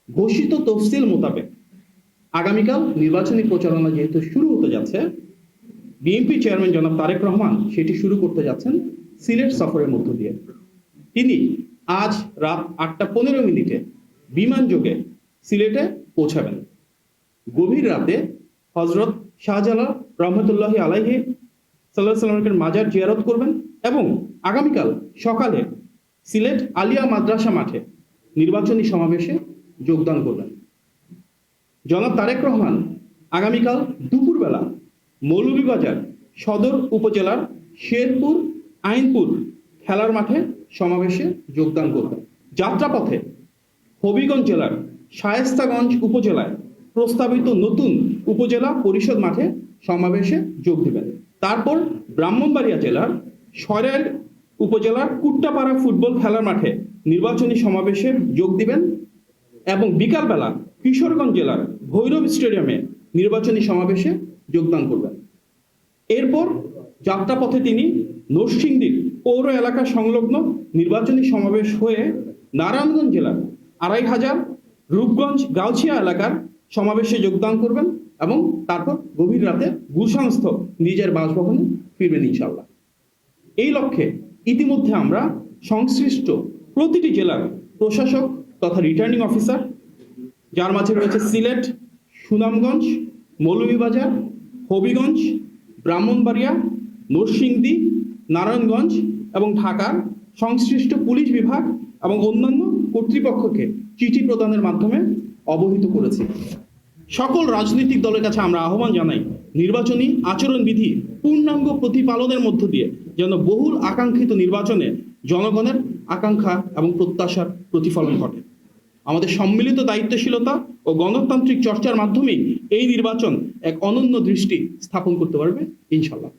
ঘোষিত তফসিল মোতাবেক আগামীকাল নির্বাচনী প্রচারণা যেহেতু শুরু হতে যাচ্ছে, বিএনপি চেয়ারম্যান জনাব তারেক রহমান সেটি শুরু করতে যাচ্ছেন সিলেট সফরের মধ্য দিয়ে। তিনি আজ রাত 8:15 বিমান যোগে সিলেটে পৌঁছাবেন। গভীর রাতে হজরত শাহজালাল রহমতুল্লাহি আলাইহি সাল্লাল্লাহু আলাইহি ওয়াসাল্লামের মাজার জিয়ারত করবেন এবং আগামীকাল সকালে সিলেট আলিয়া মাদ্রাসা মাঠে নির্বাচনী সমাবেশে যোগদান করবেন। জনাব তারেক রহমান আগামীকাল দুপুরবেলা মৌলভীবাজার সদর উপজেলার শেরপুর আইনপুর খেলার মাঠে সমাবেশে যোগদান করবেন। যাত্রাপথে হবিগঞ্জ জেলার শায়েস্তাগঞ্জ উপজেলায় প্রস্তাবিত নতুন উপজেলা পরিষদ মাঠে সমাবেশে যোগ দিবেন। তারপর ব্রাহ্মণবাড়িয়া জেলার সরাইল উপজেলার কুট্টাপাড়া ফুটবল খেলার মাঠে নির্বাচনী সমাবেশে যোগ দিবেন এবং বিকালবেলা কিশোরগঞ্জ জেলার ভৈরব স্টেডিয়ামে নির্বাচনী সমাবেশে যোগদান করবেন। এরপর যাত্রাপথে তিনি নরসিংদীর পৌর এলাকা সংলগ্ন নির্বাচনী সমাবেশ হয়ে নারায়ণগঞ্জ জেলার 2500 রূপগঞ্জ গাউছিয়া এলাকার সমাবেশে যোগদান করবেন এবং তারপর গভীর রাতে গুলশানস্থ নিজের বাসভবনে ফিরবেন ইনশাআল্লাহ। এই লক্ষ্যে ইতিমধ্যে আমরা সংশ্লিষ্ট প্রতিটি জেলার প্রশাসক তথা রিটার্নিং অফিসার, যার মাঝে রয়েছে সিলেট, সুনামগঞ্জ, মৌলভীবাজার, হবিগঞ্জ, ব্রাহ্মণবাড়িয়া, নরসিংদী, নারায়ণগঞ্জ এবং ঢাকার সংশ্লিষ্ট পুলিশ বিভাগ এবং অন্যান্য কর্তৃপক্ষকে চিঠি প্রদানের মাধ্যমে অবহিত করেছি। সকল রাজনৈতিক দলের কাছে আমরা আহ্বান জানাই, নির্বাচনী আচরণবিধি পূর্ণাঙ্গ প্রতিপালনের মধ্য দিয়ে যেন বহুল আকাঙ্ক্ষিত নির্বাচনে জনগণের আকাঙ্ক্ষা এবং প্রত্যাশার প্রতিফলন ঘটে। আমাদের সম্মিলিত দায়িত্বশীলতা ও গণতান্ত্রিক চর্চার মাধ্যমেই এই নির্বাচন এক অনন্য দৃষ্টি স্থাপন করতে পারবে ইনশাআল্লাহ।